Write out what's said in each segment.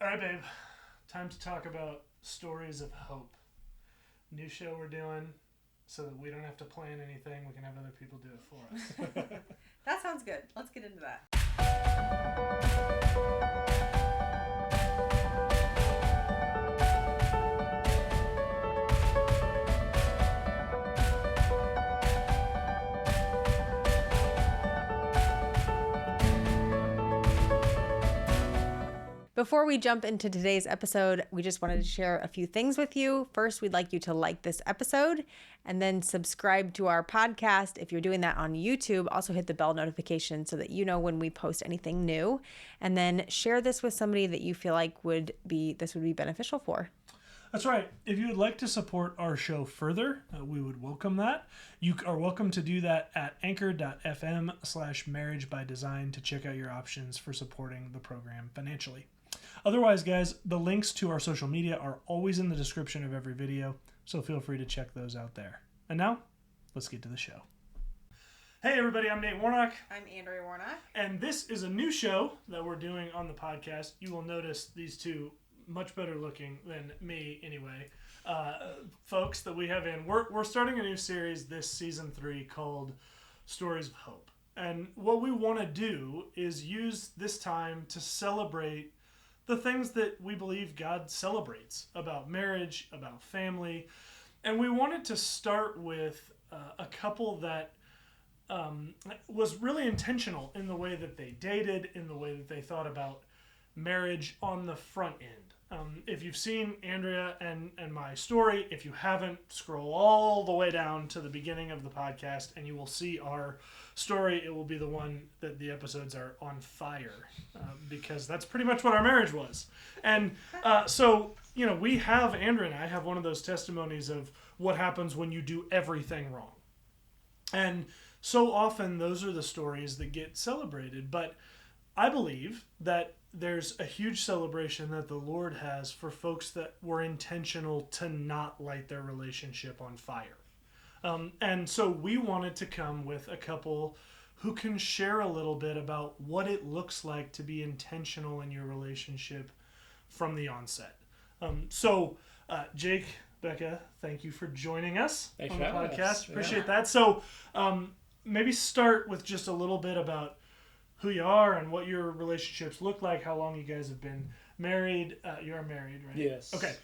All right, babe. Time to talk about stories of hope. New show we're doing so that we don't have to plan anything. We can have other people do it for us. That sounds good. Let's get into that. Before we jump into today's episode, we just wanted to share a few things with you. First, we'd like you to like this episode and then subscribe to our podcast. If you're doing that on YouTube, also hit the bell notification so that you know when we post anything new. And then share this with somebody that you feel like would be beneficial for. That's right. If you would like to support our show further, we would welcome that. You are welcome to do that at anchor.fm/marriagebydesign to check out your options for supporting the program financially. Otherwise, guys, the links to our social media are always in the description of every video, so feel free to check those out there. And now, let's get to the show. Hey everybody, I'm Nate Warnock. I'm Andrea Warnock. And this is a new show that we're doing on the podcast. You will notice these two much better looking than me anyway. Folks that we have in. We're starting a new series this season 3 called Stories of Hope. And what we want to do is use this time to celebrate the things that we believe God celebrates about marriage, about family. And we wanted to start with a couple that was really intentional in the way that they dated, in the way that they thought about marriage on the front end. If you've seen Andrea and my story, if you haven't, scroll all the way down to the beginning of the podcast and you will see our story. It will be the one that the episodes are on fire because that's pretty much what our marriage was. And so, we have, Andrea and I have one of those testimonies of what happens when you do everything wrong. And so often those are the stories that get celebrated. But I believe that there's a huge celebration that the Lord has for folks that were intentional to not light their relationship on fire. And so we wanted to come with a couple who can share a little bit about what it looks like to be intentional in your relationship from the onset. Jake, Becca, thank you for joining us on the podcast. Appreciate that. So maybe start with just a little bit about who you are and what your relationships look like, how long you guys have been married. You're married, right? Yes. Okay,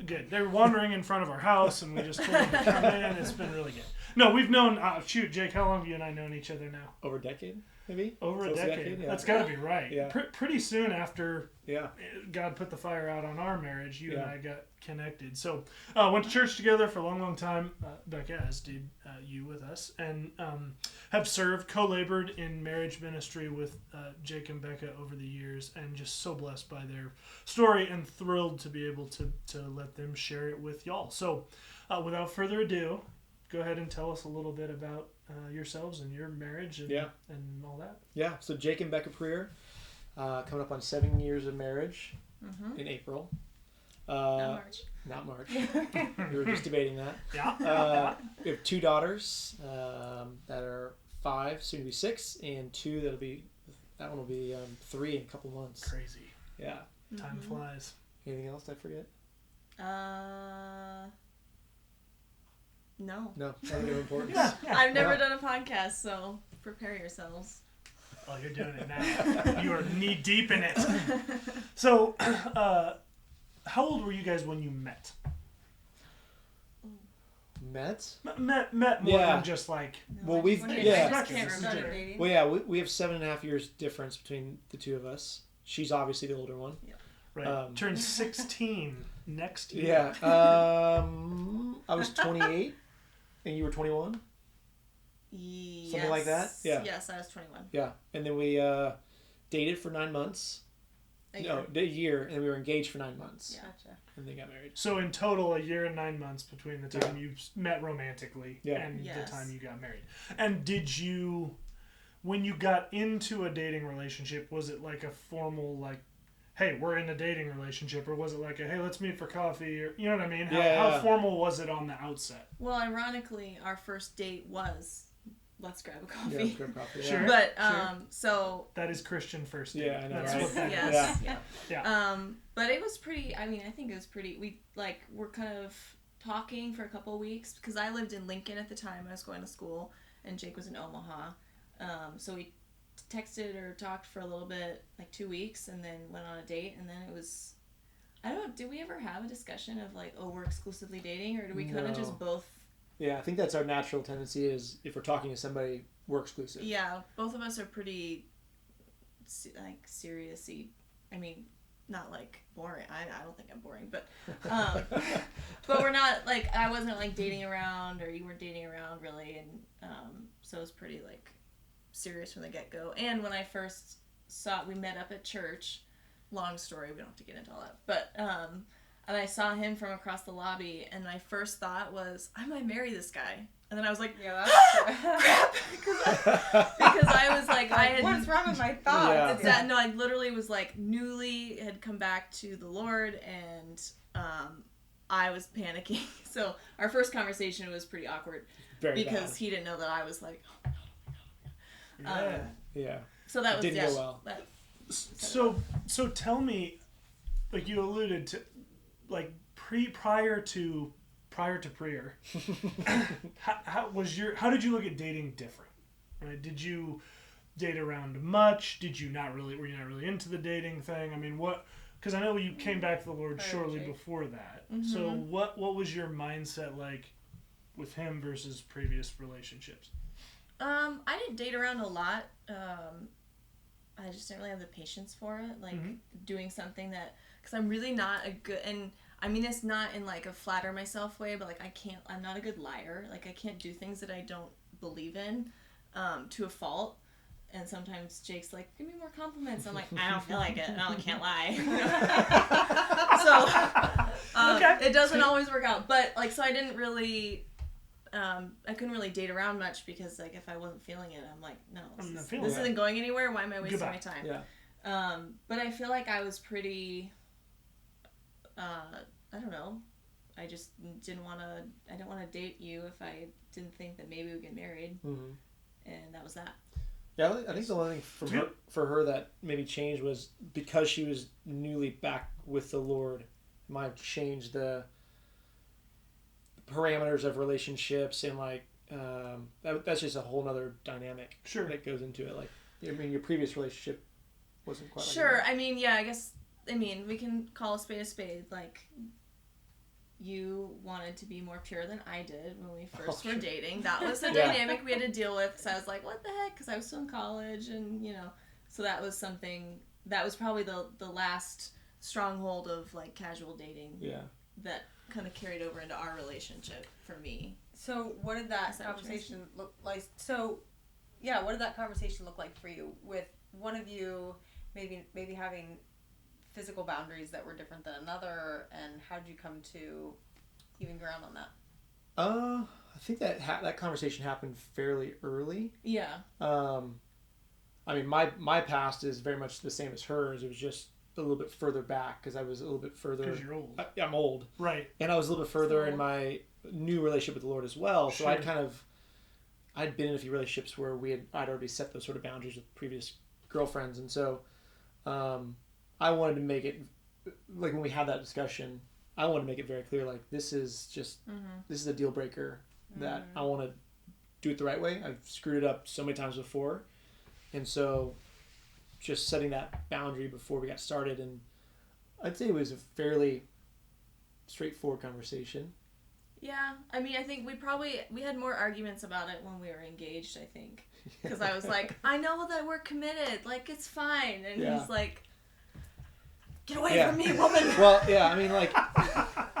good. They were wandering in front of our house, and we just told them to come in. It's been really good. No, we've known, Jake, how long have you and I known each other now? Over a decade, maybe? Over a decade. Yeah. That's got to be right. Yeah. Pretty soon after Yeah. God put the fire out on our marriage, you and I got connected. So went to church together for a long, long time. Becca, as did you with us, and have served, co-labored in marriage ministry with Jake and Becca over the years, and just so blessed by their story and thrilled to be able to let them share it with y'all. So without further ado, go ahead and tell us a little bit about yourselves and your marriage and all that. Yeah, so Jake and Becca Prieur, coming up on 7 years of marriage in April. Not March. We were just debating that. Yeah. We have 2 daughters that are 5, soon to be 6, and 2 that one will be 3 in a couple months. Crazy. Yeah. Time flies. Anything else I forget? No. No, nothing of importance. I've never done a podcast, so prepare yourselves. Oh, you're doing it now. You are knee deep in it. So, how old were you guys when you met? Met More than just like. No, Well, we've when you yeah. guys can't remember dating. Well, yeah, we have 7.5 years difference between the two of us. She's obviously the older one. Right. Turned 16 next year. Yeah. I was 28, and you were 21. Yes. Something like that? Yeah. Yes, I was 21. Yeah, and then we dated for 9 months. A year, and then we were engaged for 9 months. Yeah. Gotcha. And then got married. So in total, a year and 9 months between the time you met romantically and the time you got married. And did you, when you got into a dating relationship, was it like a formal, like, hey, we're in a dating relationship, or was it like a, hey, let's meet for coffee, or, you know what I mean? How formal was it on the outset? Well, ironically, our first date was let's grab a Yeah, coffee. let's grab coffee. Sure. But Sure. so That is Christian first. Yeah, I know, That's right? what that is. yes, Yeah. yeah. But it was pretty. I mean, I think it was pretty. We were kind of talking for a couple of weeks because I lived in Lincoln at the time. I was going to school, and Jake was in Omaha. So we texted or talked for a little bit, like 2 weeks, and then went on a date. And then it was, I don't know, did we ever have a discussion of like, oh, we're exclusively dating, or do we kind of just both? Yeah, I think that's our natural tendency is if we're talking to somebody, we're exclusive. Yeah, both of us are pretty like seriously. I mean, not like boring. I don't think I'm boring, but but we're not like, I wasn't like dating around, or you weren't dating around really, and so it was pretty like serious from the get-go. And when I first we met up at church. Long story, we don't have to get into all that, but and I saw him from across the lobby, and my first thought was, I might marry this guy. And then I was like, Yeah, that's crap, because I was like, I had, what's wrong with my thoughts? Yeah. no, I literally was like had come back to the Lord, and I was panicking. So our first conversation was pretty awkward. Very because bad. he didn't know that I was like, oh my God. Yeah. So that was Didn't go well. So tell me, like you alluded to, like prior to Prieur, how did you look at dating different? Right? Did you date around much? Were you not really into the dating thing? I mean, what? Because I know you came back to the Lord shortly before that. Mm-hmm. So what was your mindset like with him versus previous relationships? I didn't date around a lot. I just didn't really have the patience for it, like doing something that, because I'm really not a good, and I mean it's not in like a flatter myself way, but like I'm not a good liar. Like I can't do things that I don't believe in, to a fault. And sometimes Jake's like, give me more compliments. I'm like, I don't feel like it. I can't lie. So it doesn't always work out. But like, so I didn't really, I couldn't really date around much because like if I wasn't feeling it, I'm like, no, this isn't going anywhere. Why am I wasting my time? Yeah. But I feel like I was pretty, I don't know. I just didn't want to date you if I didn't think that maybe we'd get married. Mm-hmm. And that was that. Yeah, I think the only thing for her that maybe changed was because she was newly back with the Lord, might have changed the parameters of relationships, and like that's just a whole nother dynamic that goes into it. Like, I mean, your previous relationship wasn't quite sure. like that. I mean, yeah, I guess, I mean, we can call a spade a spade. Like, you wanted to be more pure than I did when we first were dating. That was the dynamic we had to deal with. So I was like, what the heck? Because I was still in college, and, you know, so that was something, that was probably the last stronghold of, like, casual dating. Yeah. That kind of carried over into our relationship for me. So what did that conversation look like? So, yeah, what did that conversation look like for you with one of you maybe having physical boundaries that were different than another, and how did you come to even ground on that? I think that conversation happened fairly early. Yeah. I mean, my past is very much the same as hers. It was just a little bit further back because I was a little bit further. Because you're old. I'm old. Right. And I was a little bit further in my new relationship with the Lord as well. So I'd been in a few relationships where I'd already set those sort of boundaries with previous girlfriends, and so I wanted to make it, like when we had that discussion, I wanted to make it very clear, like this is a deal breaker, that I want to do it the right way. I've screwed it up so many times before, and so just setting that boundary before we got started, and I'd say it was a fairly straightforward conversation. Yeah, I mean, I think we had more arguments about it when we were engaged, I think. Because I was like, I know that we're committed, like, it's fine. And he's like, get away from me, woman! Well, yeah, I mean, like,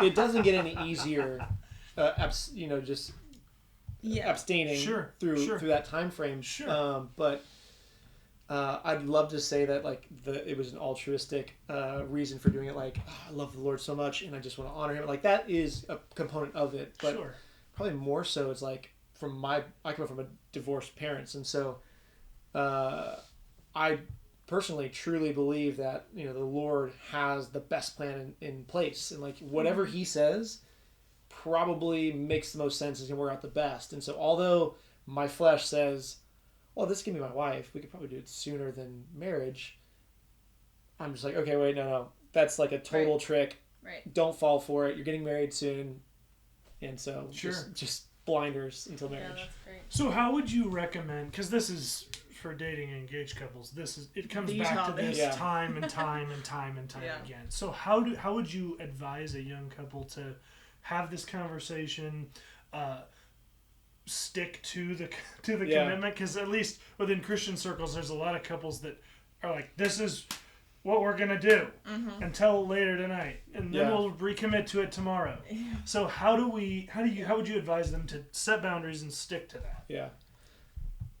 it doesn't get any easier, just abstaining through that time frame. Sure. But I'd love to say that, like, it was an altruistic reason for doing it. Like, I love the Lord so much, and I just want to honor Him. Like, that is a component of it. But probably more so, it's like, I come from a divorced parents, and so I personally truly believe that, you know, the Lord has the best plan in place, and like whatever He says probably makes the most sense, is gonna work out the best. And so although my flesh says, well, this can be my wife. We could probably do it sooner than marriage. I'm just like, okay, wait, no. That's like a total trick. Right. Don't fall for it. You're getting married soon. And so Sure. just blinders until marriage. Yeah, that's great. So how would you recommend, because this is for dating engaged couples, it comes The back topic. to this Yeah. time and time and time and time Yeah. again. So how would you advise a young couple to have this conversation, stick to the commitment? Because at least within Christian circles, there's a lot of couples that are like, this is what we're gonna do until later tonight, and then we'll recommit to it tomorrow. So how would you advise them to set boundaries and stick to that? Yeah.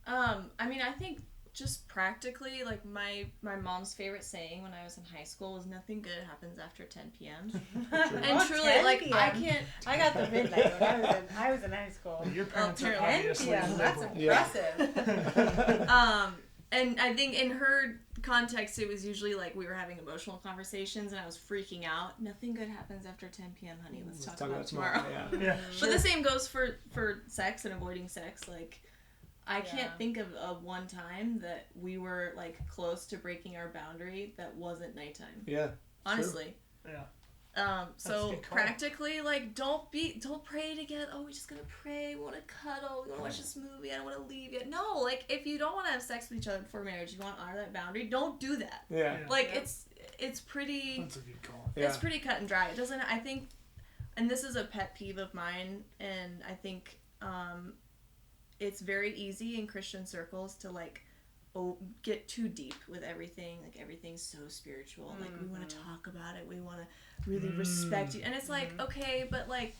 I mean, I think just practically, like my mom's favorite saying when I was in high school was nothing good happens after 10 p.m. And truly, 10 like, p.m. I can't. I got the midnight when I was in high school. Your parents are 10 obviously p.m. That's liberal. impressive. And I think in her context, it was usually like we were having emotional conversations and I was freaking out. Nothing good happens after 10 p.m., honey. Let's talk about it tomorrow. Yeah. Yeah. But the same goes for sex and avoiding sex. Like, I can't think of one time that we were like close to breaking our boundary that wasn't nighttime. Yeah. Honestly. True. Yeah. So That's a good call. practically, like, don't pray together. Oh, we're just gonna pray. We want to cuddle. We want to watch this movie. I don't want to leave yet. No, like, if you don't want to have sex with each other before marriage, you want to honor that boundary. Don't do that. Yeah. Like, it's pretty. That's a good call. Yeah. It's pretty cut and dry. It doesn't. I think, and this is a pet peeve of mine, and I think it's very easy in Christian circles to like get too deep with everything. Like, everything's so spiritual. Like, we want to talk about it. We want to really respect you. And it's like, okay, but like,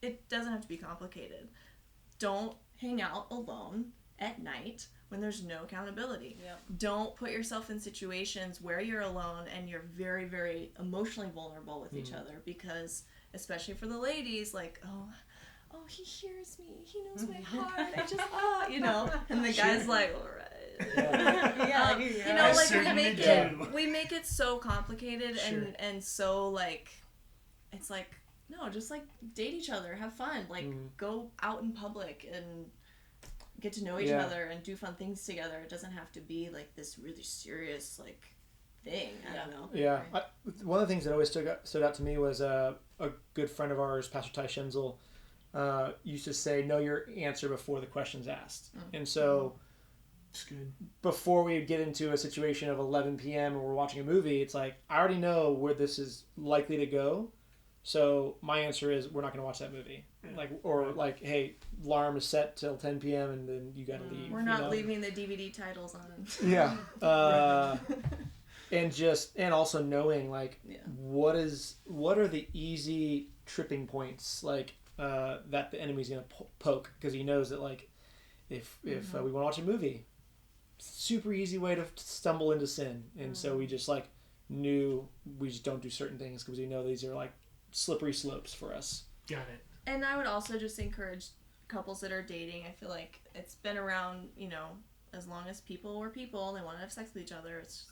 it doesn't have to be complicated. Don't hang out alone at night when there's no accountability. Yep. Don't put yourself in situations where you're alone and you're very, very emotionally vulnerable with each other, because especially for the ladies, like, oh, he hears me. He knows my heart. I just, and the guy's like, all right. Like, we make it so complicated and so like, it's like, no, just like date each other, have fun, like go out in public and get to know each other and do fun things together. It doesn't have to be like this really serious like thing. I don't know. Yeah. One of the things that always stood out to me was a good friend of ours, Pastor Ty Schenzel, used to say, know your answer before the question's asked. And so It's good. before we get into a situation of 11 p.m. and we're watching a movie, it's like, I already know where this is likely to go. So my answer is, we're not going to watch that movie. Like, hey, alarm is set till 10 p.m. and then you got to leave. We're not leaving the DVD titles on. Yeah. And also knowing like, what are the easy tripping points like that the enemy's going to poke, because he knows that like if we want to watch a movie, super easy way to stumble into sin. And so we just like knew we just don't do certain things because we know these are like slippery slopes for us. Got it. And I would also just encourage couples that are dating. I feel like it's been around, as long as people were people, they want to have sex with each other. It's,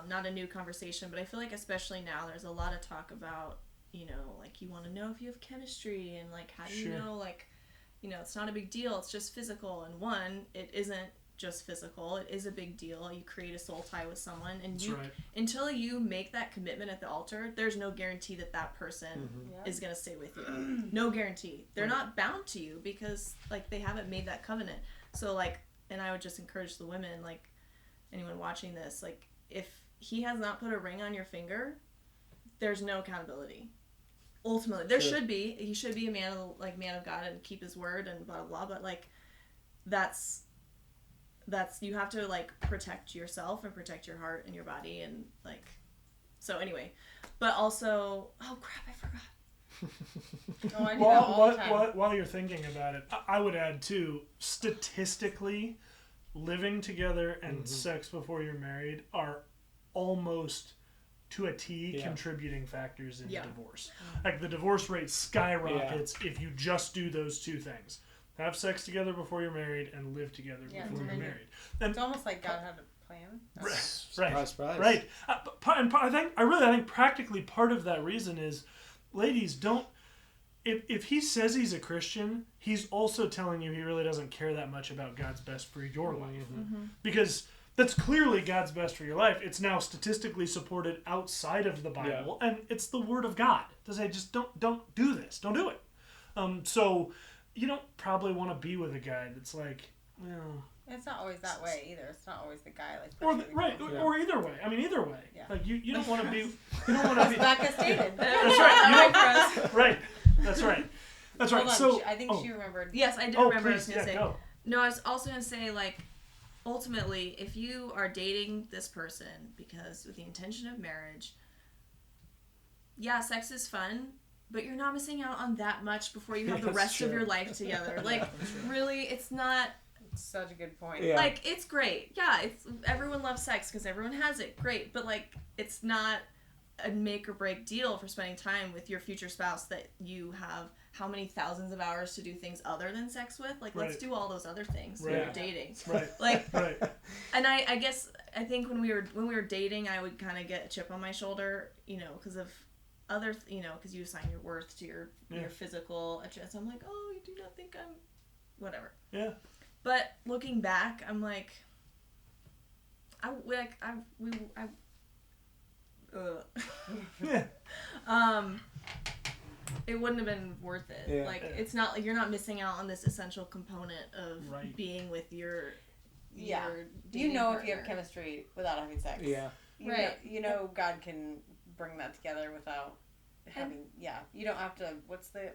not a new conversation, but I feel like especially now there's a lot of talk about, like you want to know if you have chemistry and like, how do you know, like, it's not a big deal. It's just physical. And one, it isn't just physical. It is a big deal. You create a soul tie with someone, and until you make that commitment at the altar, there's no guarantee that person is going to stay with you. No guarantee. They're not bound to you because like they haven't made that covenant. So like, and I would just encourage the women, like anyone watching this, like if he has not put a ring on your finger, there's no accountability. Ultimately, there should be. He should be a man of God and keep his word and blah blah blah. But like, that's you have to like protect yourself and protect your heart and your body and like. So anyway, but also, oh crap, I forgot. While you're thinking about it, I would add too, statistically, living together and sex before you're married are almost to a T contributing factors in divorce. Like the divorce rate skyrockets if you just do those two things. Have sex together before you're married and live together before you're married. And it's almost like God had a plan. Surprise. Right. And I think practically part of that reason is, ladies, don't, if he says he's a Christian, he's also telling you he really doesn't care that much about God's best for your life. Because that's clearly God's best for your life. It's now statistically supported outside of the Bible, and it's the Word of God. To say, just don't do this. Don't do it. So you don't probably want to be with a guy that's like, well... It's not always that way either. It's not always the guy like. Or either way. I mean, either way. Yeah. Like you don't want to be. You don't want to be. Becca stated. That's right. Right. That's right. That's right. Hold on. So I think she remembered. Yes, I do remember. Please, I was gonna say. go. No, I was also gonna say like, ultimately, if you are dating this person because with the intention of marriage, yeah, sex is fun. But you're not missing out on that much before you have the rest of your life together. Like, really, it's not. Such a good point. Yeah. Like, it's great. Yeah, everyone loves sex because everyone has it. Great. But, like, it's not a make or break deal for spending time with your future spouse that you have how many thousands of hours to do things other than sex with. Like, let's do all those other things when you're dating. Right. Like, and I guess, I think when we were dating, I would kind of get a chip on my shoulder, you know, because of other, you know, because you assign your worth to your physical attributes. I'm like, oh, you do not think I'm whatever. Yeah. But looking back, I'm like, it wouldn't have been worth it. Yeah. Like, it's not like you're not missing out on this essential component of being with your you know partner. If you have chemistry without having sex. Yeah. You know God can bring that together without having. You don't have to. What's the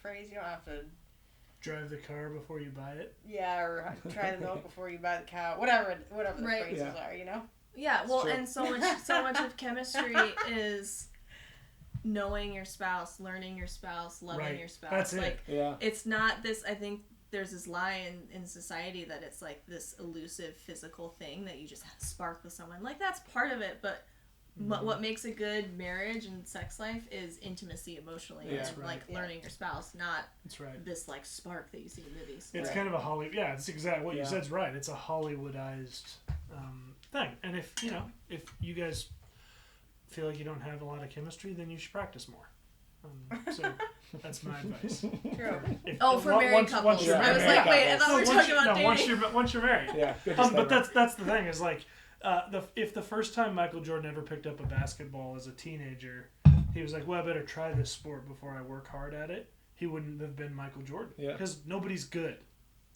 phrase? You don't have to. Drive the car before you buy it. Yeah, or try the milk before you buy the cow. Whatever the phrases are, you know. Yeah, well, and so much of chemistry is knowing your spouse, learning your spouse, loving your spouse. That's it. Like, yeah. It's not this. I think there's this lie in society that it's like this elusive physical thing that you just spark with someone. Like, that's part of it, but. What makes a good marriage and sex life is intimacy emotionally and learning your spouse, not this like spark that you see in movies. It's kind of a it's exactly what you said's right. It's a Hollywoodized thing. And if you guys feel like you don't have a lot of chemistry, then you should practice more. So that's my advice. True. For married couples. I was like, wait, I thought we were talking about dating. Once you're married. Yeah. But that's the thing is like. If the first time Michael Jordan ever picked up a basketball as a teenager, he was like, well, I better try this sport before I work hard at it, he wouldn't have been Michael Jordan. Because nobody's good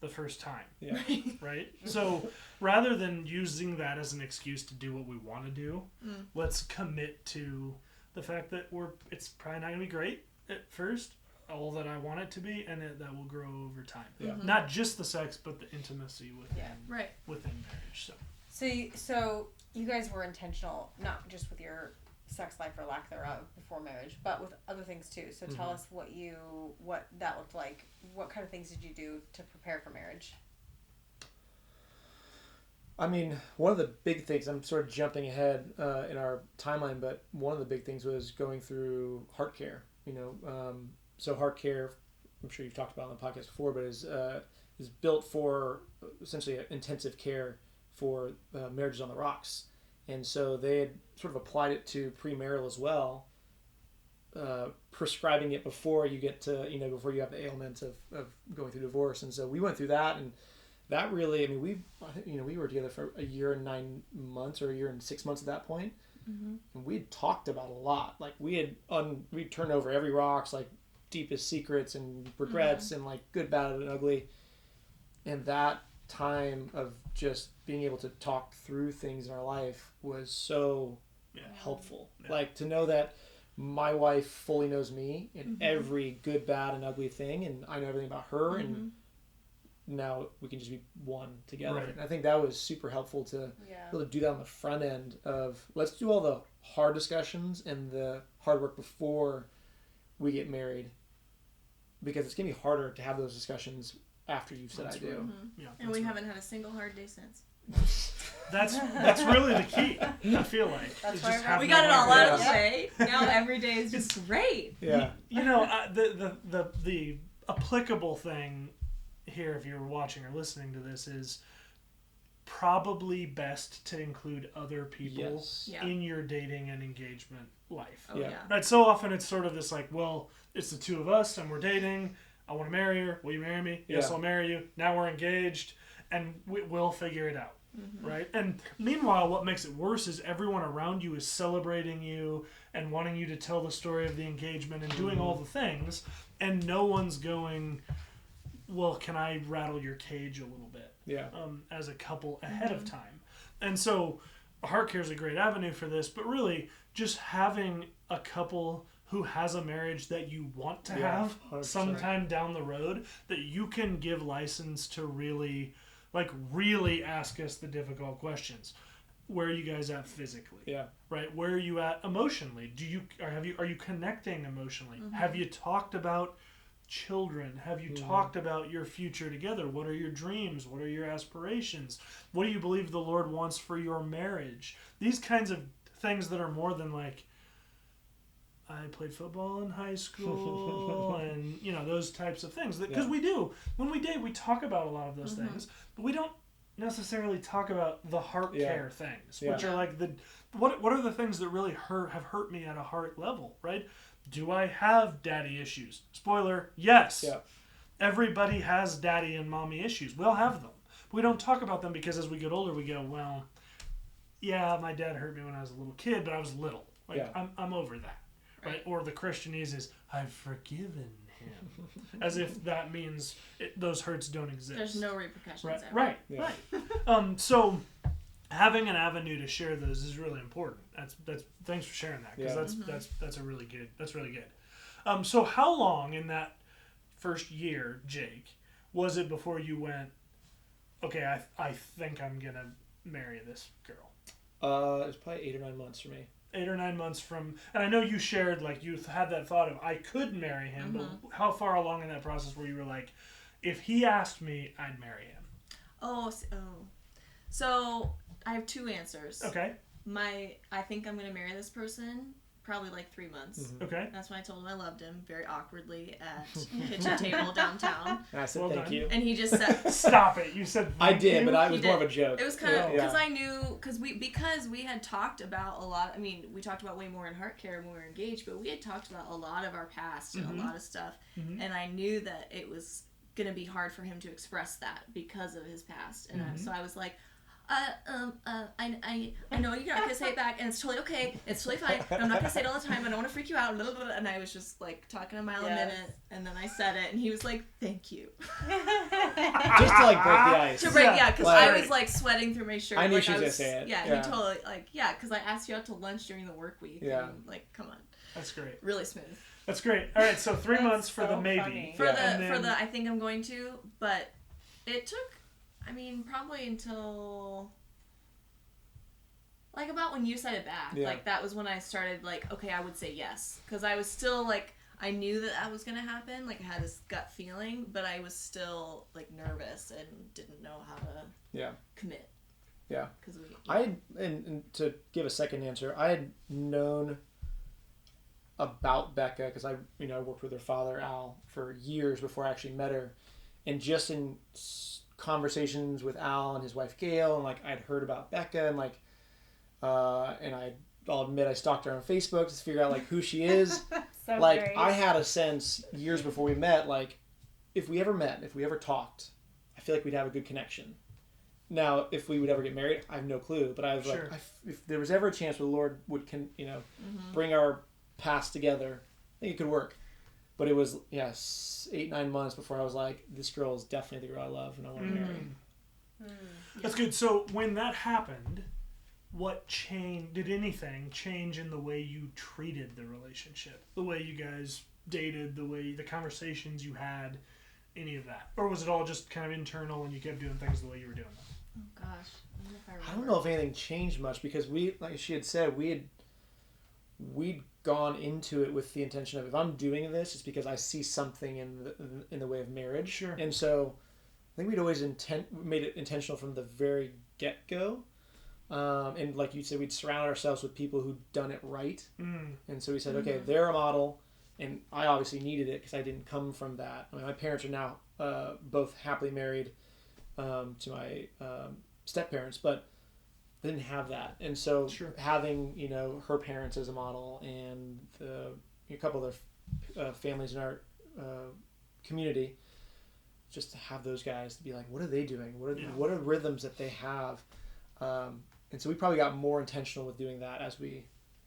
the first time. Yeah. Right? So rather than using that as an excuse to do what we want to do, let's commit to the fact that it's probably not going to be great at first, all that I want it to be, and that will grow over time. Yeah. Not just the sex, but the intimacy within marriage. So you guys were intentional, not just with your sex life or lack thereof before marriage, but with other things too. So tell us what that looked like. What kind of things did you do to prepare for marriage? I mean, one of the big things, I'm sort of jumping ahead in our timeline, but one of the big things was going through heart care. So heart care, I'm sure you've talked about on the podcast before, but is built for essentially intensive care for marriages on the rocks. And so they had sort of applied it to premarital as well, prescribing it before you get to, before you have the ailment of going through divorce. And so we went through that, and that really, I mean, we were together for a year and 9 months or a year and 6 months at that point. And we'd talked about a lot. Like we'd turned over every rock's like deepest secrets and regrets and like good, bad, and ugly. And that time of just being able to talk through things in our life was so helpful. Like to know that my wife fully knows me in every good, bad, and ugly thing, and I know everything about her, and now we can just be one together. And I think that was super helpful to be able to do that on the front end of let's do all the hard discussions and the hard work before we get married, because it's going to be harder to have those discussions after you've said I do. Yeah, and we haven't had a single hard day since. That's really the key. I feel like that's why we got it all out of the way. Now every day is just great. Yeah. The applicable thing here, if you're watching or listening to this, is probably best to include other people Yes. Yeah. in your dating and engagement life. Oh, Yeah. yeah. Right? So often it's sort of this like, well, it's the two of us and we're dating. I want to marry her. Will you marry me? Yes, Yeah. I'll marry you. Now we're engaged and we'll figure it out. Mm-hmm. Right? And meanwhile, what makes it worse is everyone around you is celebrating you and wanting you to tell the story of the engagement and doing all the things, and no one's going, well, can I rattle your cage a little bit? Yeah. As a couple ahead of time. And so Heart Care is a great avenue for this, but really just having a couple who has a marriage that you want to Yeah, have 100%. sometime down the road, that you can give license to really ask us the difficult questions. Where are you guys at physically? Yeah. Right? Where are you at emotionally? Are you connecting emotionally? Mm-hmm. Have you talked about children? Have you talked about your future together? What are your dreams? What are your aspirations? What do you believe the Lord wants for your marriage? These kinds of things that are more than like, I played football in high school and those types of things, because we do when we date, we talk about a lot of those things, but we don't necessarily talk about the heart care things, which are like what are the things that really have hurt me at a heart level, right? Do I have daddy issues? Spoiler, yes. Yeah. Everybody has daddy and mommy issues. We all have them. But we don't talk about them because as we get older, we go, well, yeah, my dad hurt me when I was a little kid, but I was little. I'm over that. Right? Or the Christianese is, I've forgiven him. As if that means those hurts don't exist. There's no repercussions ever. Right. Yeah. Right. So having an avenue to share those is really important. That's thanks for sharing that, because that's really good. So how long in that first year, Jake, was it before you went, okay, I think I'm gonna marry this girl? It was probably 8 or 9 months for me. 8 or 9 months from, and I know you shared, like, you had that thought of, I could marry him, but how far along in that process where you were like, if he asked me, I'd marry him? So I have 2 answers. Okay. I think I'm going to marry this person, probably like 3 months. Okay. That's when I told him I loved him, very awkwardly at a kitchen table downtown. And I said, Well thank done. you. And he just said... Stop it. You said I thank did, you? but it was He more did. of a joke. It was kind of, because Yeah. I knew, because we had talked about a lot, we talked about way more in Heart Care when we were engaged, but we had talked about a lot of our past and a lot of stuff, and I knew that it was going to be hard for him to express that because of his past, and so I was like, I know you're not gonna say it back, and it's totally okay. It's totally fine. I'm not gonna say it all the time. I don't want to freak you out. And I was just like talking a mile a minute, and then I said it, and he was like, "Thank you." Just to like break the ice. Because Like, I was like sweating through my shirt. I knew like, she was gonna say it. Yeah, Yeah. he totally because I asked you out to lunch during the work week. Yeah. And, like, come on. That's great. Really smooth. That's great. All right, so 3 months for the maybe. funny. For Yeah. the I think I'm going to, but it took, probably until like about when you said it back. Yeah. Like that was when I started like, okay, I would say yes, because I was still like, I knew that was gonna happen. Like I had this gut feeling, but I was still like nervous and didn't know how to commit. Yeah. Because and to give a second answer, I had known about Becca because I worked with her father Al for years before I actually met her, and just in conversations with Al and his wife Gail, and like I'd heard about Becca, and like and I'll admit I stalked her on Facebook to figure out like who she is. So like great. I had a sense years before we met, like if we ever talked, I feel like we'd have a good connection. Now, if we would ever get married, I have no clue. But I was like, if there was ever a chance where the Lord would bring our past together, I think it could work. But it was 8-9 months before I was like, this girl is definitely the girl I love and I want to marry. That's good. So when that happened, what changed? Did anything change in the way you treated the relationship, the way you guys dated, the conversations you had, any of that, or was it all just kind of internal and you kept doing things the way you were doing them? Oh gosh, I don't know if I remember. I don't know if anything changed much because we, like she had said, we'd gone into it with the intention of if I'm doing this, it's because I see something in the way of marriage. Sure. And so I think we'd always made it intentional from the very get-go. And like you said, we'd surround ourselves with people who'd done it right. And so we said, okay, they're a model. And I obviously needed it because I didn't come from that. I mean, my parents are now both happily married to my step parents, but they didn't have that. And so having, you know, her parents as a model and a couple of families in our community, just to have those guys to be like, what are they doing? What are rhythms that they have? And so we probably got more intentional with doing that as we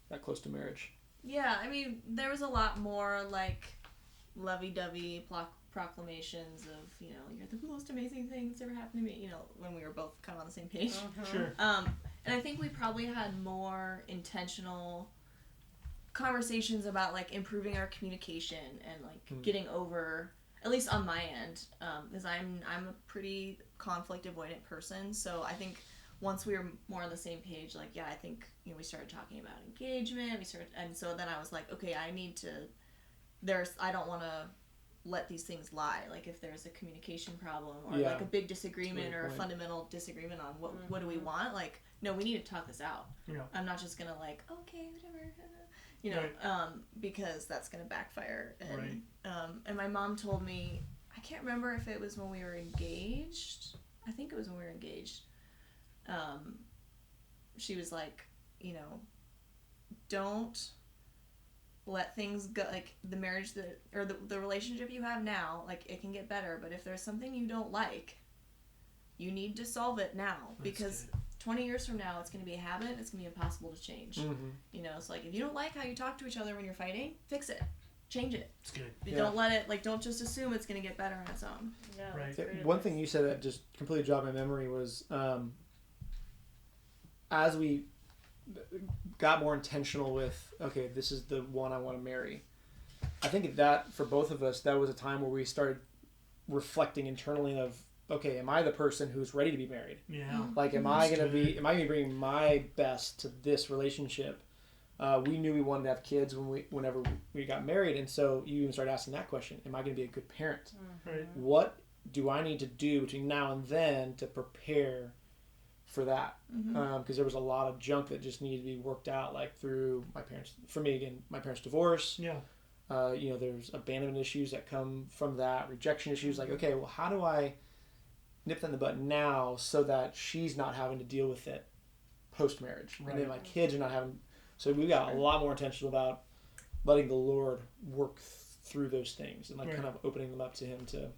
got close to marriage. Yeah, I mean, there was a lot more like lovey-dovey proclamations of, you know, you're the most amazing thing that's ever happened to me, you know, when we were both kind of on the same page. Sure. And I think we probably had more intentional conversations about like improving our communication and like getting over, at least on my end, because I'm a pretty conflict avoidant person. So I think once we were more on the same page, like, yeah, I think, you know, we started talking about engagement. And so then I was like, okay, I don't want to let these things lie. Like if there's a communication problem or like a big disagreement or a fundamental disagreement on what do we want, like, no, we need to talk this out. Yeah. I'm not just gonna like, okay, whatever, you know, because that's gonna backfire. And and my mom told me, I can't remember if it was when we were engaged. I think it was when we were engaged. She was like, you know, don't let things go, like the marriage or the relationship you have now, like it can get better, but if there's something you don't like, you need to solve it now. That's because good. 20 years from now it's going to be a habit, it's going to be impossible to change. You know, it's like if you don't like how you talk to each other when you're fighting, fix it, change it. It's good. Don't let it, like, don't just assume it's going to get better on its own. One thing you said that just completely jogged my memory was as we got more intentional with, okay, this is the one I want to marry. I think that for both of us, that was a time where we started reflecting internally of, okay, am I the person who's ready to be married? Yeah. Like, am I going to bring my best to this relationship? We knew we wanted to have kids whenever we got married, and so you even started asking that question: am I going to be a good parent? Right. What do I need to do between now and then to prepare for that? Because there was a lot of junk that just needed to be worked out, like through my parents. For me, again, my parents' divorce. Yeah. You know, there's abandonment issues that come from that, rejection issues. Like, okay, well, how do I nip that in the bud now so that she's not having to deal with it post marriage, and then my kids are not having. So we got a lot more intentional about letting the Lord work through those things and like kind of opening them up to Him to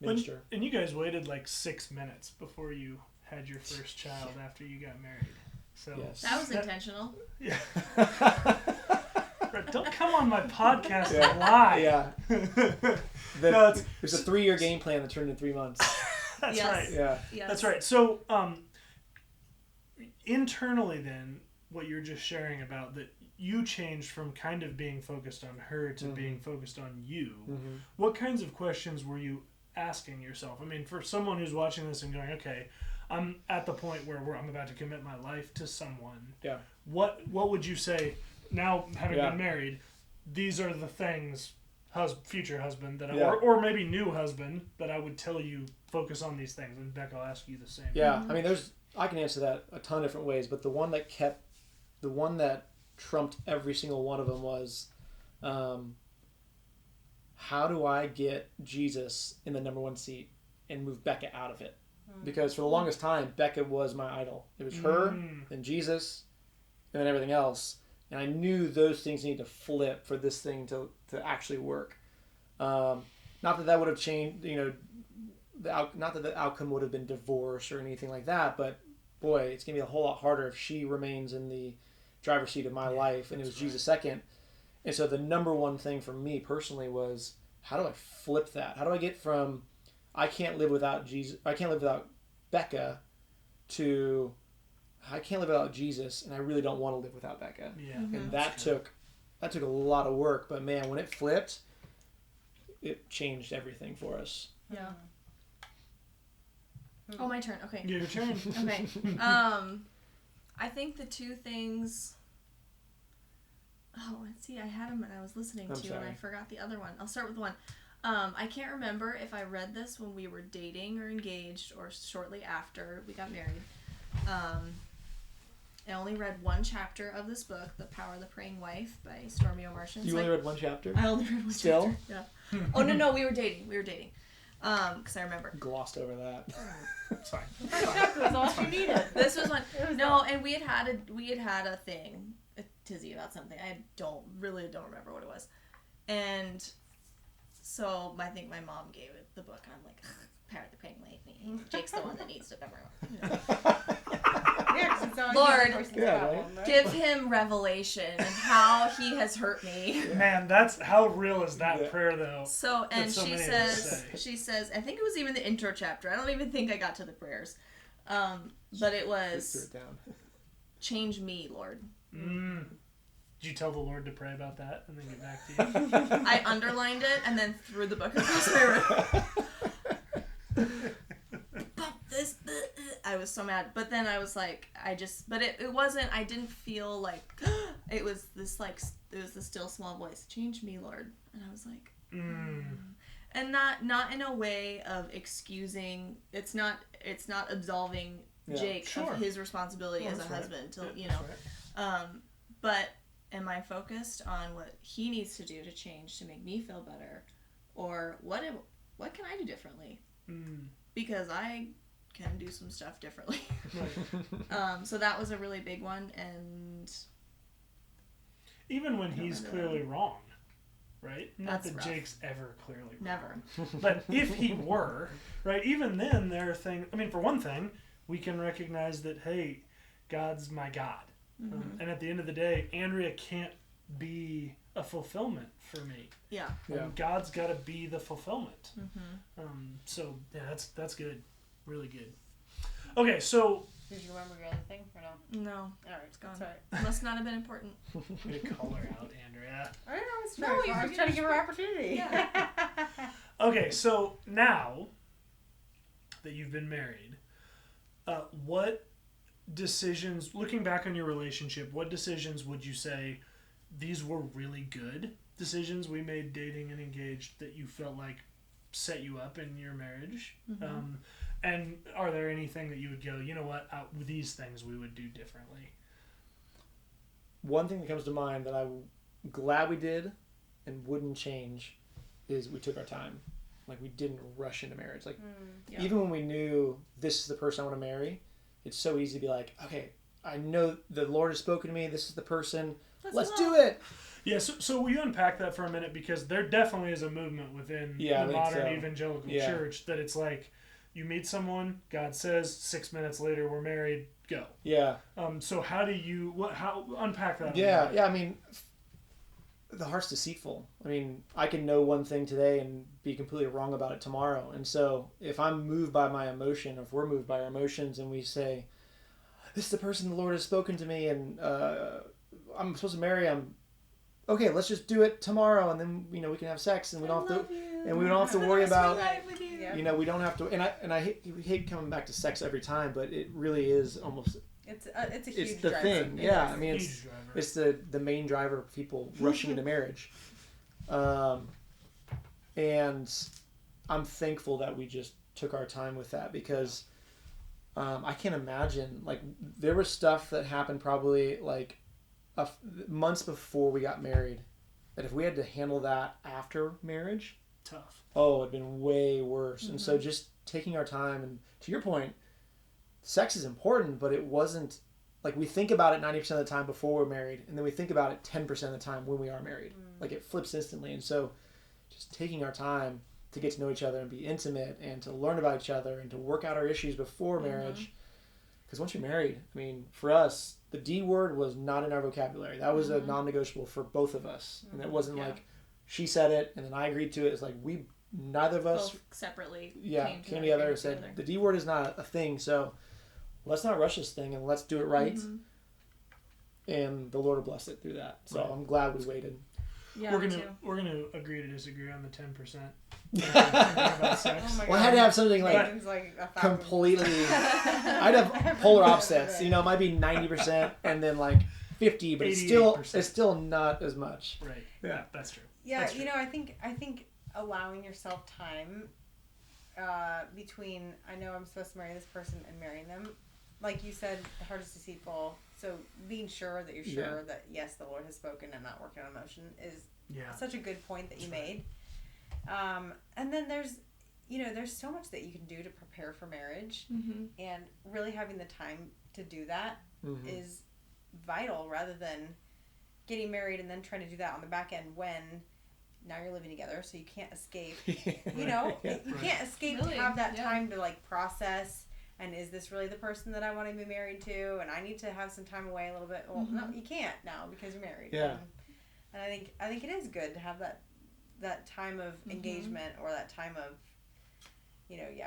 minister. And you guys waited like 6 minutes before you had your first child after you got married. So that was intentional. Yeah. Don't come on my podcast and lie. Yeah. There's a 3-year game plan that turned in 3 months. That's right. Yeah. Yes. That's right. So internally then, what you're just sharing about, that you changed from kind of being focused on her to being focused on you. What kinds of questions were you asking yourself? I mean, for someone who's watching this and going, okay, I'm at the point where I'm about to commit my life to someone. Yeah. What would you say now, having been married, these are the things, future husband, that or maybe new husband, that I would tell you, focus on these things? And Becca, I'll ask you the same. Yeah. I mean, I can answer that a ton of different ways, but the one that trumped every single one of them was, how do I get Jesus in the number one seat and move Becca out of it? Because for the longest time, Becca was my idol. It was her, then Jesus, and then everything else. And I knew those things need to flip for this thing to actually work. Not that would have changed, you know, not that the outcome would have been divorce or anything like that, but boy, it's going to be a whole lot harder if she remains in the driver's seat of my life, and it was Jesus second. And so the number one thing for me personally was, how do I flip that? How do I get from I can't live without Jesus, I can't live without Becca, to I can't live without Jesus, and I really don't want to live without Becca. Yeah. And that took a lot of work, but man, when it flipped, it changed everything for us. Yeah. Oh, my turn. Okay. Your turn. Okay. I think the two things. Oh, let's see. I had them and I was listening to, and I forgot the other one. I'll start with one. I can't remember if I read this when we were dating or engaged or shortly after we got married. I only read one chapter of this book, The Power of the Praying Wife by Stormy O'Martian. You only read one chapter? I only read one chapter. Yeah. Oh, no, we were dating. Because I remember. Glossed over that. It's fine. That was all she needed. This was one. No, and we had had a thing, a tizzy about something. I don't remember what it was. And so I think my mom gave it the book, and I'm like, apparently praying lately. Jake's the one that needs to Lord, give him revelation and how he has hurt me. Man, that's how real is that prayer though. So, and she says, I think it was even the intro chapter. I don't even think I got to the prayers. But it was, change me, Lord. Did you tell the Lord to pray about that and then get back to you? I underlined it and then threw the book across my room. I was so mad, but then I was like, but it wasn't, I didn't feel like, it was this still small voice, change me, Lord. And I was like, and not in a way of excusing, it's not absolving Jake of his responsibility as a husband to, right. But am I focused on what he needs to do to change to make me feel better, or what can I do differently? Because I can do some stuff differently. So that was a really big one, and even when he's clearly wrong, right? Not that rough. Jake's ever clearly wrong. Never. But if he were, right, even then there are things, I mean, for one thing, we can recognize that, hey, God's my God. And at the end of the day, Andrea can't be a fulfillment for me. Yeah. God's got to be the fulfillment. So, yeah, that's good. Really good. Okay, so... Did you remember your other thing or no? No. All right, it's gone. Sorry. Must not have been important. Way to call her out, Andrea. I know, I was trying to give her opportunity. Yeah. Okay, so now that you've been married, what decisions, looking back on your relationship, what decisions would you say these were really good decisions we made dating and engaged that you felt like set you up in your marriage? And are there anything that you would go, you know what, these things we would do differently? One thing that comes to mind that I'm glad we did and wouldn't change is we took our time. Like, we didn't rush into marriage. Like, even when we knew this is the person I want to marry, it's so easy to be like, okay, I know the Lord has spoken to me. This is the person. Let's do it. Yeah, so will you unpack that for a minute? Because there definitely is a movement within the modern evangelical church that it's like, you meet someone, God says, 6 minutes later we're married, go. Yeah. So how do you, how unpack that? Yeah, I mean, the heart's deceitful. I mean, I can know one thing today and be completely wrong about it tomorrow. And so if I'm moved by my emotion, if we're moved by our emotions and we say, this is the person the Lord has spoken to me and I'm supposed to marry him, okay, let's just do it tomorrow, and then we can have sex, and we don't have to, and we don't have to worry about, we don't have to. And I hate coming back to sex every time, but it really is almost. It's a huge. It's the driver. thing, yeah. I mean, it's the main driver of people rushing into marriage, and I'm thankful that we just took our time with that because I can't imagine, like, there was stuff that happened probably like months before we got married that if we had to handle that after marriage, tough. Oh, it'd been way worse. And so just taking our time, and to your point, sex is important, but it wasn't like we think about it 90% of the time before we're married, and then we think about it 10% of the time when we are married. Like, it flips instantly. And so just taking our time to get to know each other and be intimate and to learn about each other and to work out our issues before marriage. Because once you're married, I mean, for us, the D word was not in our vocabulary. That was a non-negotiable for both of us. And it wasn't like she said it and then I agreed to it. It's like neither of us both separately came together and said, the D word is not a thing, so let's not rush this thing and let's do it right. And the Lord will bless it through that. So I'm glad we waited. Yeah, we're gonna agree to disagree on the 10%. Well, I had to have something like completely. I'd have polar opposites. It might be 90% and then like 50, but it's still not as much. Right. Yeah, that's true. Yeah, that's true. I think allowing yourself time between I know I'm supposed to marry this person and marrying them, like you said, the heart is deceitful. So being sure that you're sure that yes, the Lord has spoken and not working on emotion is such a good point that you made. And then there's, there's so much that you can do to prepare for marriage, Mm-hmm. and really having the time to do that Mm-hmm. is vital, rather than getting married and then trying to do that on the back end when now you're living together, so you can't escape. Yeah. You can't escape Really? to have that Yeah. time to like process. And is this really the person that I want to be married to? And I need to have some time away a little bit. Well, no, you can't now because you're married. Yeah. And I think it is good to have that time of engagement, or that time of,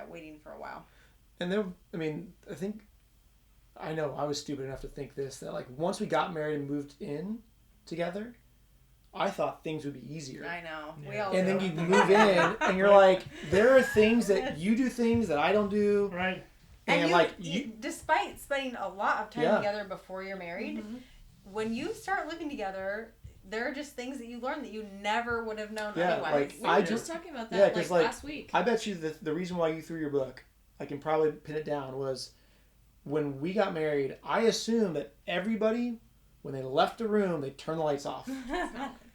waiting for a while. And then, I know I was stupid enough to think this, that like once we got married and moved in together, I thought things would be easier. I know. Yeah. We all And do. then you move in and you're like, there are things that you do things that I don't do. Right. And And you, despite spending a lot of time Yeah. together before you're married, when you start living together, there are just things that you learn that you never would have known Yeah, otherwise. We I were just talking about that 'cause, last week. I bet you the reason why you threw your book, I can probably pin it down, was when we got married, I assumed that everybody, when they left the room, they'd turn the lights off.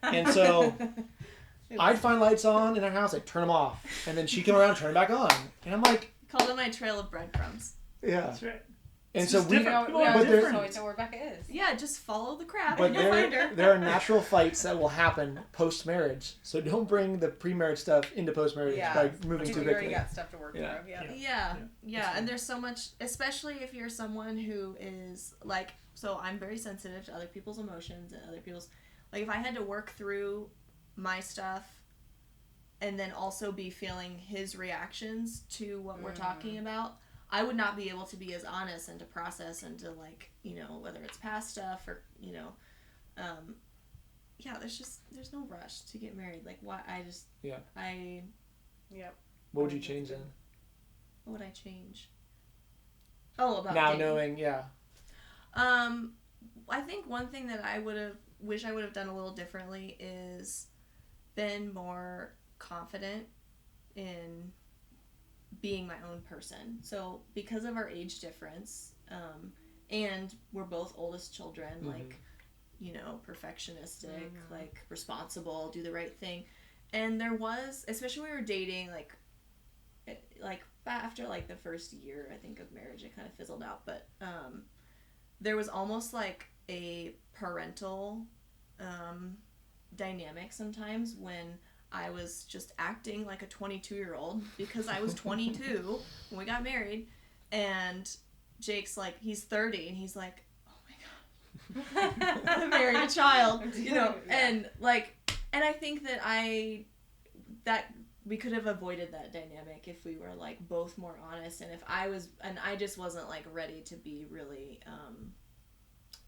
And so I'd find lights on in our house, I'd turn them off. And then she'd come around and turn them back on. And I'm like, Called it my trail of breadcrumbs. yeah. That's right. And It's so just we, different. People are but there- different. So it's where Rebecca is. Yeah, just follow the crap but and you'll find her. there are natural fights that will happen post-marriage. So don't bring the pre-marriage stuff into post-marriage by moving Because too you already quickly. got stuff to work Yeah. through. Yeah. Yeah, and there's so much, especially if you're someone who is like, so I'm very sensitive to other people's emotions and other people's, like if I had to work through my stuff and then also be feeling his reactions to what we're talking about, I would not be able to be as honest and to process and to like, whether it's past stuff or, there's no rush to get married. Like why Yep. What would you change then? what would I change? Oh, about Now dating. knowing, yeah. I think one thing that I would have done a little differently is been more confident in being my own person. So because of our age difference, and we're both oldest children, like, perfectionistic, like responsible, do the right thing. And there was, especially when we were dating, like after like the first year, I think, of marriage, it kind of fizzled out. But there was almost like a parental dynamic sometimes when I was just acting like a 22-year-old because I was 22 when we got married, and Jake's like, he's 30, and he's like, oh my god, I married a child, and I think that we could have avoided that dynamic if we were like both more honest, and I just wasn't like ready to be really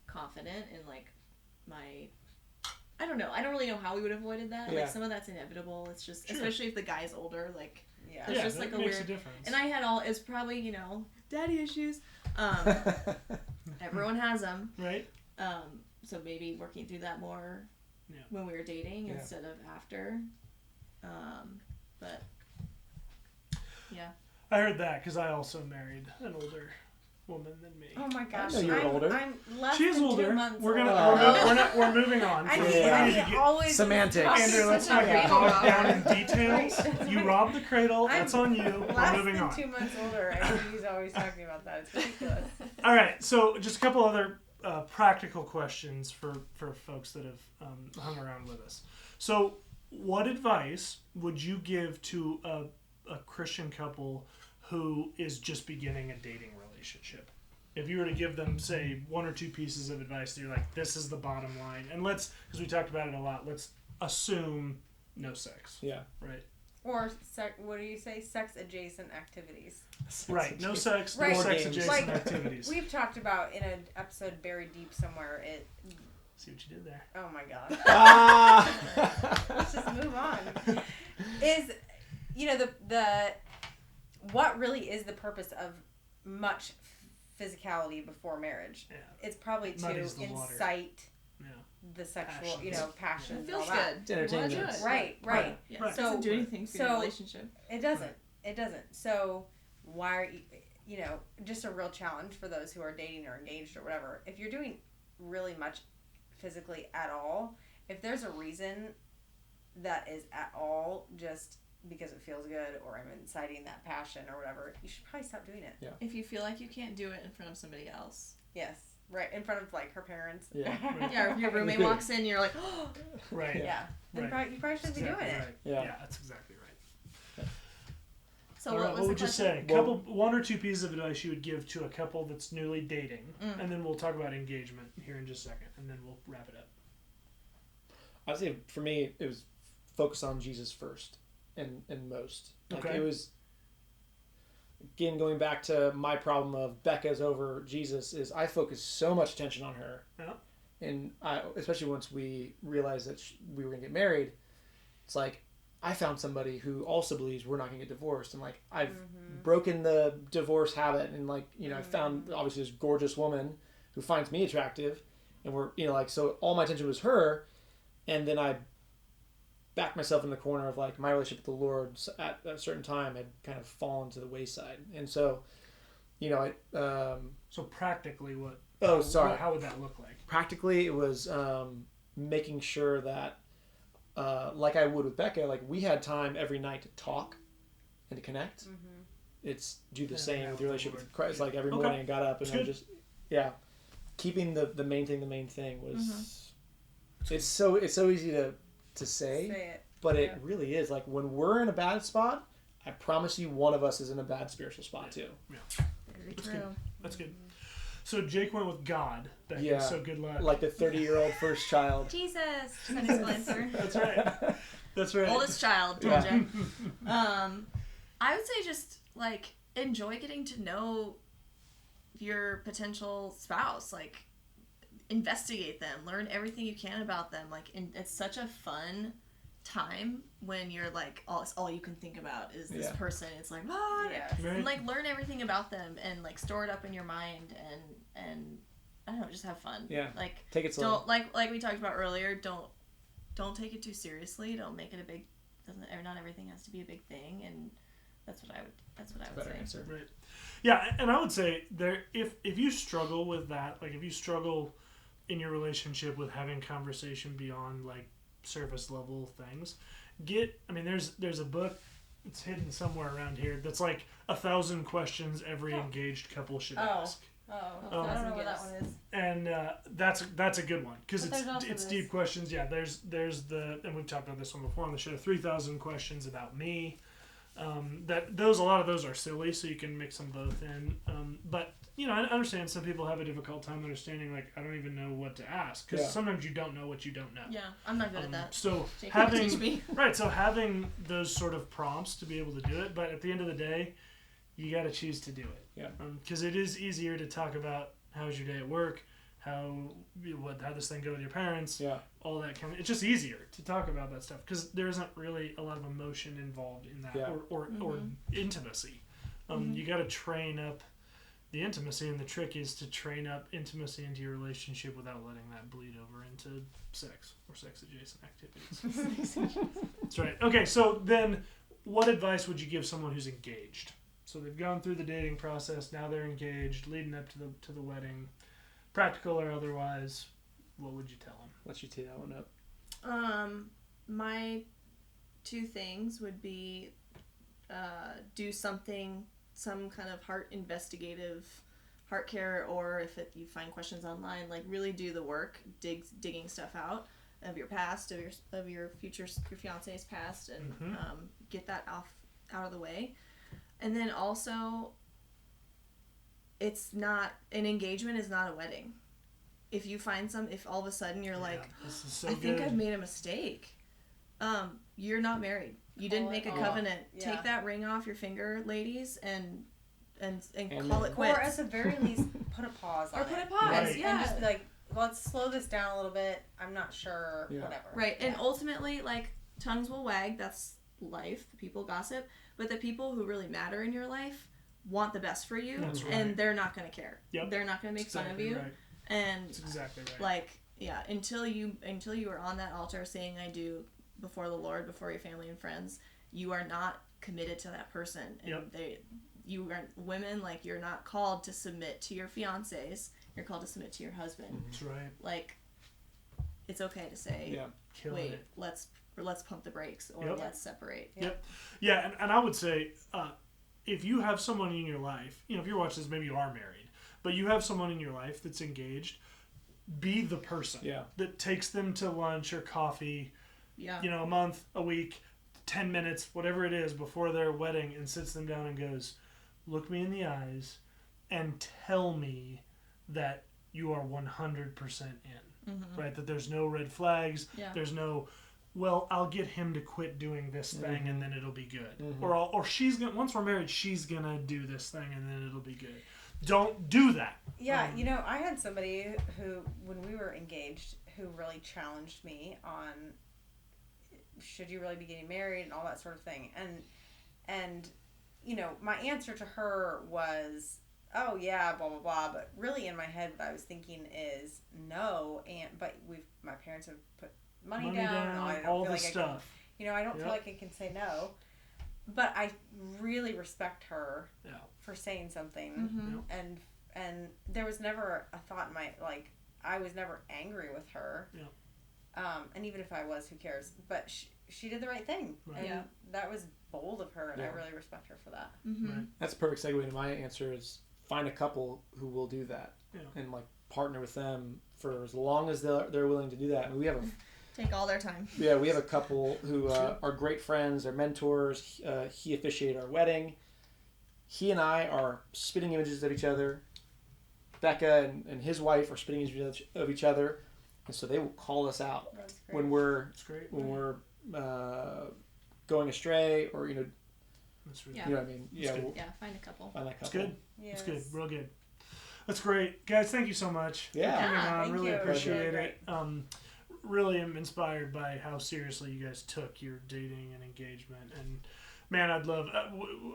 confident in like my, I don't know. I don't really know how we would have avoided that. Yeah. Like some of that's inevitable. It's just, especially if the guy's older, like Yeah. it's just that like a makes weird. a difference. And I had it's probably daddy issues. Everyone has them. Right. So maybe working through that more when we were dating instead of after. But yeah. I heard that because I also married an older woman than me. Oh my gosh. know you're older. I'm less She's than older. 2 months We're older. gonna we're moving on. I So need, we I need need to get- always Semantics. Andrew, let's Such not a get cradle bogged down in robber. details. You robbed the cradle. That's on you. We're less moving than on. 2 months older, and he's always talking about that. It's ridiculous. All right. So just a couple other practical questions for folks that have hung around with us. So, what advice would you give to a Christian couple who is just beginning a dating relationship? If you were to give them, say, one or two pieces of advice that you're like, this is the bottom line, and because we talked about it a lot, let's assume no sex. Yeah. Right. Or, what do you say? Sex adjacent activities. Right. No sex. Right. No Or sex games. adjacent Like, activities. We've talked about in an episode buried deep somewhere. See what you did there. Oh my god. Ah! Let's just move on. Is the what really is the purpose of much physicality before marriage? Yeah. It's probably to Muddies the water. incite Yeah. the sexual, Passions. passion. It and feels all that. good. It's entertainment. Well, good. Right. Right. Yeah, Right. it doesn't do Right. anything for your So- relationship. It doesn't. Right. It doesn't. So why are you just a real challenge for those who are dating or engaged or whatever. If you're doing really much physically at all, if there's a reason that is at all just because it feels good, or I'm inciting that passion or whatever, you should probably stop doing it. Yeah. If you feel like you can't do it in front of somebody else. Yes. Right. In front of like her parents. Yeah. Yeah, or if your roommate walks in, you're like, oh. Right. Yeah. Then you probably shouldn't be doing it. Right. Yeah. That's exactly right. So All right, what was what the would you question? say? One or two pieces of advice you would give to a couple that's newly dating, and then we'll talk about engagement here in just a second, and then we'll wrap it up. I'd say for me, it was focus on Jesus first and most. Like Okay. it was, again, going back to my problem of Becca's over Jesus, is I focused so much attention on her. Yeah. And especially once we realized that we were going to get married, it's like, I found somebody who also believes we're not going to get divorced. And like, I've broken the divorce habit. And like, I found obviously this gorgeous woman who finds me attractive. And we're, so all my attention was her. And then I backed myself in the corner of like my relationship with the Lord at a certain time had kind of fallen to the wayside. And so, So practically, what? Oh, sorry. How would that look like? Practically, it was making sure that, like I would with Becca, like we had time every night to talk and to connect. It's do the same with your relationship with Christ. Like every morning I got up and I just, keeping the main thing was. It's so easy to say it. But it really is. Like when we're in a bad spot, I promise you, one of us is in a bad spiritual spot too. Yeah. Very That's true. good. That's good. So Jake went with God. Becca, Yeah. So good luck. Like the 30-year-old first child. Jesus. Sunday school answer. That's right. That's right. Oldest child, told you. I would say just like enjoy getting to know your potential spouse. Like investigate them, learn everything you can about them. Like it's such a fun time when you're like all you can think about is this person. It's like what? Yeah. Right. And like learn everything about them and like store it up in your mind and I don't know, just have fun. Yeah. Like Take it slow. don't like we talked about earlier. Don't take it too seriously. Don't make it a big. Not everything has to be a big thing, and that's what I would Better say. answer. Right. Yeah, and I would say if you struggle with that, like if you struggle in your relationship with having conversation beyond like surface level things, there's a book, it's hidden somewhere around here, that's like 1,000 questions every engaged couple should ask. I don't know what that one is. And that's a good one because But there's also it's this. deep questions. Yeah, there's the, and we've talked about this one before on the show, 3,000 questions about me. A lot of those are silly, so you can mix them both in. But I understand some people have a difficult time understanding. Like, I don't even know what to ask because sometimes you don't know what you don't know. Yeah, I'm not good at that. So Jake, you can teach having me. so having those sort of prompts to be able to do it, but at the end of the day, you got to choose to do it. Yeah. Because it is easier to talk about how was your day at how this thing go with your parents. Yeah. All that kind of. It's just easier to talk about that stuff because there isn't really a lot of emotion involved in that or intimacy. You got to train up the intimacy, and the trick is to train up intimacy into your relationship without letting that bleed over into sex or sex adjacent activities. That's right. Okay, so then what advice would you give someone who's engaged? So they've gone through the dating process, now they're engaged, leading up to the wedding, practical or otherwise. What would you tell them? Let you tee that one up. My two things would be do something, some kind of heart care, or if you find questions online, like really do the work, digging stuff out of your past, of your fiance's past, and get that out of the way. And then also, an engagement is not a wedding. If you find if all of a sudden you're like, this is so I think good. I've made a mistake, you're not married. You didn't make a covenant. Yeah. Take that ring off your finger, ladies, and call it quits. Or at the very least, put a pause on Or it. put a pause, Right. yeah. And just be like, let's slow this down a little bit. I'm not sure, Yeah. whatever. Right, and Yeah. ultimately, like, tongues will wag. That's life. The people gossip. But the people who really matter in your life want the best for you, That's right. and they're not going to care. Yep. They're not going to make fun of Exactly you. right. And That's exactly right. like, yeah, until you are on that altar saying I do before the Lord, before your family and friends, you are not committed to that person. And you are women, like, you're not called to submit to your fiancés. You're called to submit to your husband. That's right. Like, it's okay to say, Killing wait, it. let's pump the brakes or let's separate. Yep. Yeah, and I would say, if you have someone in your life, if you're watching this, maybe you are married, but you have someone in your life that's engaged, be the person that takes them to lunch or coffee, a month, a week, 10 minutes, whatever it is, before their wedding, and sits them down and goes, look me in the eyes and tell me that you are 100% in, right? That there's no red flags, there's no, well, I'll get him to quit doing this thing and then it'll be good. Or she's gonna, once we're married, she's gonna do this thing and then it'll be good. Don't do that. Yeah, I had somebody who, when we were engaged, who really challenged me on should you really be getting married and all that sort of thing. And my answer to her was, oh yeah, blah blah blah. But really in my head, what I was thinking is no. But my parents have put money down and I don't all feel the like stuff. I don't feel like I can say no. But I really respect her for saying something, and there was never a thought in my I was never angry with her. And even if I was, who cares? But she did the right thing, and that was bold of her, and I really respect her for that. Right. That's a perfect segue into my answer. Is find a couple who will do that and partner with them for as long as they're willing to do that. I mean, we have take all their time. Yeah, we have a couple who are great friends, are mentors. He officiated our wedding. He and I are spitting images of each other. Becca and his wife are spitting images of each other, and so they will call us out when we're going astray, or That's really you know what I mean. Find a couple. Find that couple. It's good. Yes. It's good. Real good. That's great, guys. Thank you so much for coming on. Thank Really you. appreciate Really it. Really am inspired by how seriously you guys took your dating and engagement. And man, I'd love.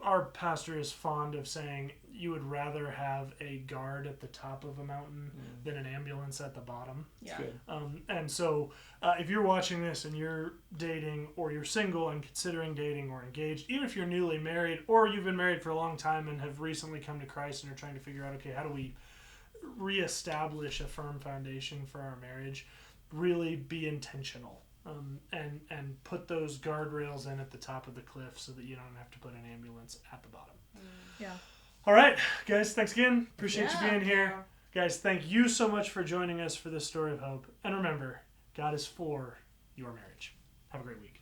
Our pastor is fond of saying you would rather have a guard at the top of a mountain than an ambulance at the bottom. Yeah. And so, if you're watching this and you're dating, or you're single and considering dating, or engaged, even if you're newly married, or you've been married for a long time and have recently come to Christ and are trying to figure out, okay, how do we reestablish a firm foundation for our marriage? Really be intentional, and put those guardrails in at the top of the cliff so that you don't have to put an ambulance at the bottom. Yeah. All right, guys, thanks again. Appreciate you being here. Guys, thank you so much for joining us for this story of hope. And remember, God is for your marriage. Have a great week.